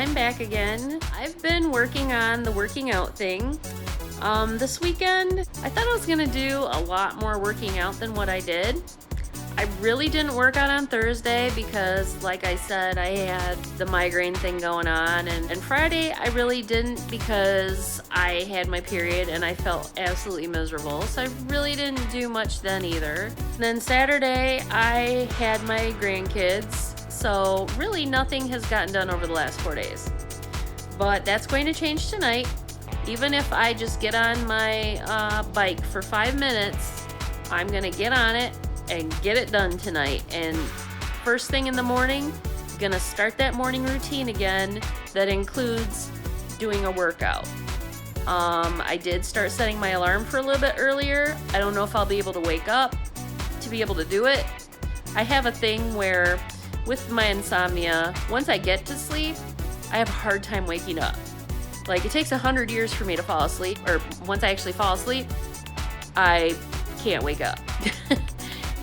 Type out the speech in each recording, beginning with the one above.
I'm back again. I've been working on the working out thing. This weekend, I thought I was gonna do a lot more working out than what I did. I really didn't work out on Thursday because, like I said, I had the migraine thing going on. And Friday, I really didn't because I had my period and I felt absolutely miserable. So I really didn't do much then either. And then Saturday, I had my grandkids. So really nothing has gotten done over the last 4 days. But that's going to change tonight. Even if I just get on my bike for 5 minutes, I'm gonna get on it and get it done tonight. And first thing in the morning, gonna start that morning routine again that includes doing a workout. I did start setting my alarm for a little bit earlier. I don't know if I'll be able to wake up to be able to do it. I have a thing where with my insomnia, once I get to sleep, I have a hard time waking up. Like, it takes 100 years for me to fall asleep, or once I actually fall asleep, I can't wake up.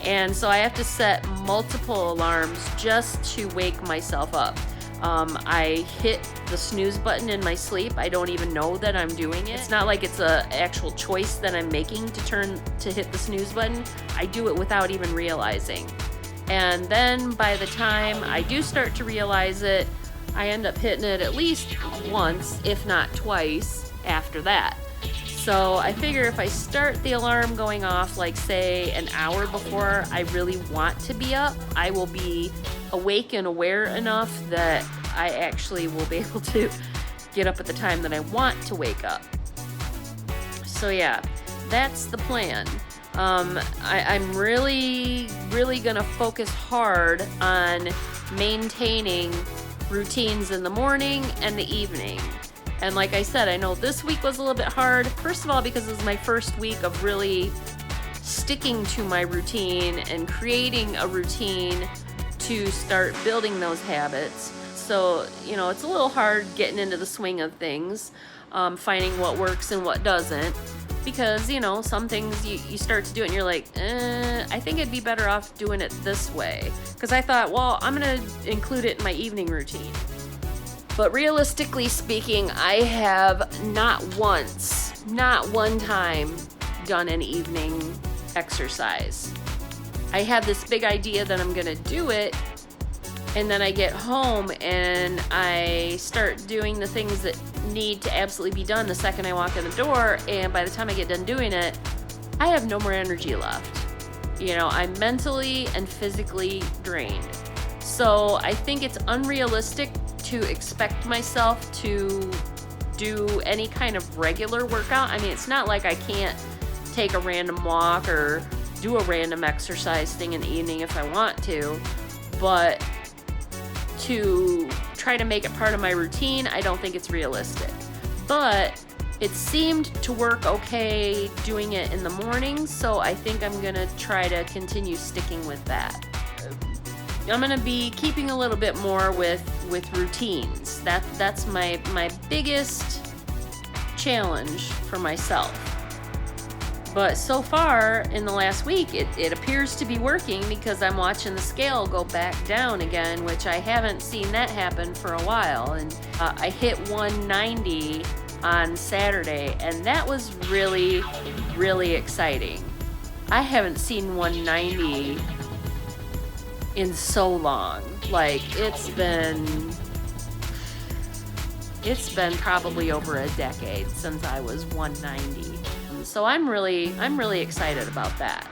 And so I have to set multiple alarms just to wake myself up. I hit the snooze button in my sleep. I don't even know that I'm doing it. It's not like it's an actual choice that I'm making to hit the snooze button. I do it without even realizing. And then by the time I do start to realize it, I end up hitting it at least once, if not twice, after that. So I figure if I start the alarm going off, like say an hour before I really want to be up, I will be awake and aware enough that I actually will be able to get up at the time that I want to wake up. So yeah, that's the plan. I'm really gonna focus hard on maintaining routines in the morning and the evening. And like I said, I know this week was a little bit hard. First of all, because it was my first week of really sticking to my routine and creating a routine to start building those habits. So, you know, it's a little hard getting into the swing of things, finding what works and what doesn't. Because, you know, some things you start to do it and you're like, I think it'd be better off doing it this way. Because I thought, well, I'm going to include it in my evening routine. But realistically speaking, I have not one time done an evening exercise. I have this big idea that I'm going to do it, and then I get home and I start doing the things that need to absolutely be done the second I walk in the door, and by the time I get done doing it, I have no more energy left. You know, I'm mentally and physically drained. So I think it's unrealistic to expect myself to do any kind of regular workout. I mean, it's not like I can't take a random walk or do a random exercise thing in the evening if I want to, but to try to make it part of my routine, I don't think it's realistic. But it seemed to work okay doing it in the morning, so I think I'm gonna try to continue sticking with that. I'm gonna be keeping a little bit more with routines. That's my biggest challenge for myself. But so far in the last week, it appears to be working because I'm watching the scale go back down again, which I haven't seen that happen for a while. And I hit 190 on Saturday, and that was really, really exciting. I haven't seen 190 in so long. Like, it's been probably over a decade since I was 190. So I'm really excited about that.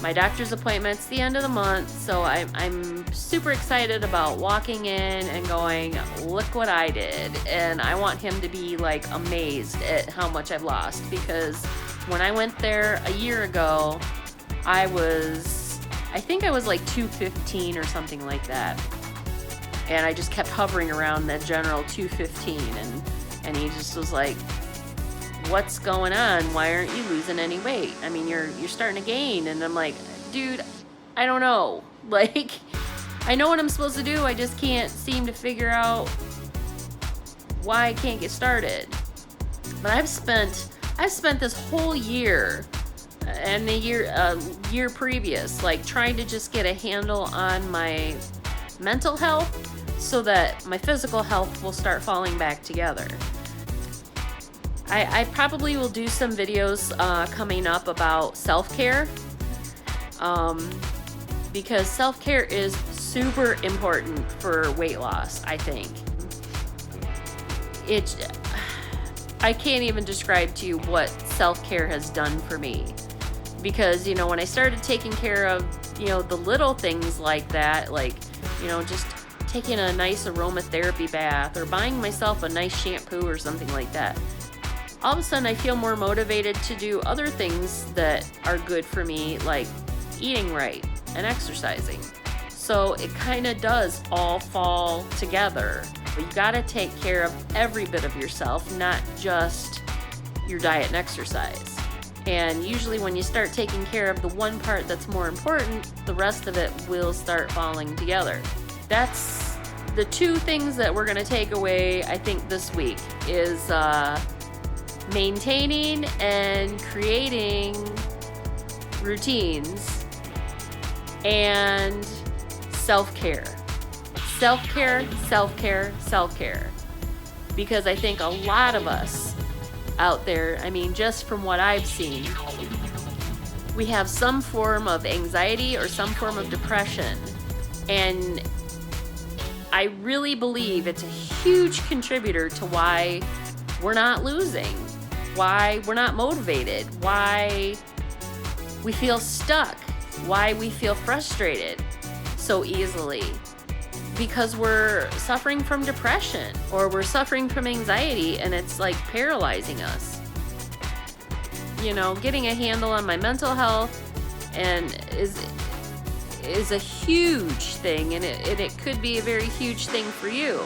My doctor's appointment's the end of the month, so I'm super excited about walking in and going, look what I did. And I want him to be like amazed at how much I've lost, because when I went there a year ago, I think I was like 215 or something like that. And I just kept hovering around that general 215, and he just was like, what's going on? Why aren't you losing any weight? I mean, you're starting to gain. And I'm like, dude, I don't know. Like, I know what I'm supposed to do. I just can't seem to figure out why I can't get started. But I've spent this whole year and the year previous, like, trying to just get a handle on my mental health so that my physical health will start falling back together. I probably will do some videos coming up about self-care, because self-care is super important for weight loss, I think. I can't even describe to you what self-care has done for me. Because, you know, when I started taking care of, you know, the little things like that, like, you know, just taking a nice aromatherapy bath or buying myself a nice shampoo or something like that, all of a sudden I feel more motivated to do other things that are good for me, like eating right and exercising. So it kind of does all fall together. But you got to take care of every bit of yourself, not just your diet and exercise. And usually when you start taking care of the one part that's more important, the rest of it will start falling together. That's the two things that we're going to take away, I think, this week is maintaining and creating routines and self-care. Self-care, self-care, self-care. Because I think a lot of us out there, I mean, just from what I've seen, we have some form of anxiety or some form of depression. And I really believe it's a huge contributor to why we're not losing, why we're not motivated, why we feel stuck, why we feel frustrated so easily. Because we're suffering from depression or we're suffering from anxiety and it's like paralyzing us. You know, getting a handle on my mental health and is a huge thing, and it could be a very huge thing for you.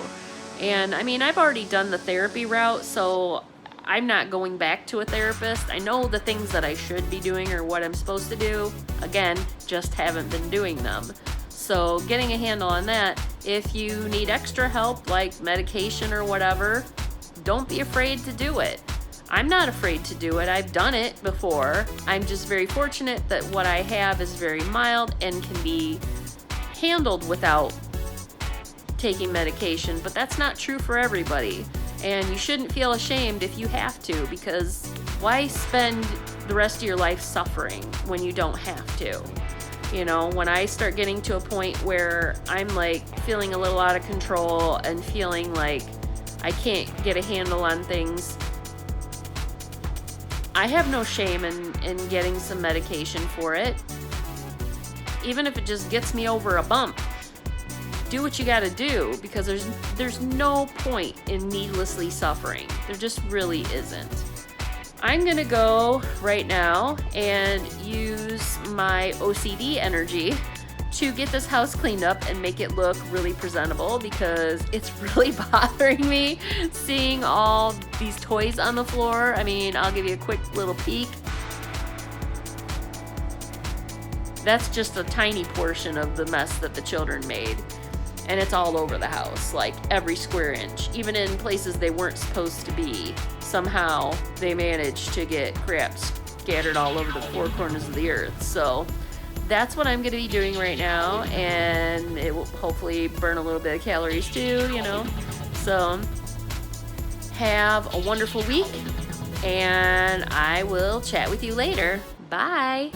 And I mean, I've already done the therapy route, so I'm not going back to a therapist. I know the things that I should be doing or what I'm supposed to do. Again, just haven't been doing them. So getting a handle on that, if you need extra help like medication or whatever, don't be afraid to do it. I'm not afraid to do it. I've done it before. I'm just very fortunate that what I have is very mild and can be handled without taking medication, but that's not true for everybody. And you shouldn't feel ashamed if you have to, because why spend the rest of your life suffering when you don't have to? You know, when I start getting to a point where I'm like feeling a little out of control and feeling like I can't get a handle on things, I have no shame in getting some medication for it. Even if it just gets me over a bump, do what you gotta do, because there's no point in needlessly suffering. There just really isn't. I'm gonna go right now and use my OCD energy to get this house cleaned up and make it look really presentable, because it's really bothering me seeing all these toys on the floor. I mean, I'll give you a quick little peek. That's just a tiny portion of the mess that the children made. And it's all over the house, like every square inch. Even in places they weren't supposed to be, somehow they managed to get crap scattered all over the four corners of the earth. So that's what I'm going to be doing right now, and it will hopefully burn a little bit of calories too, you know. So have a wonderful week, and I will chat with you later. Bye.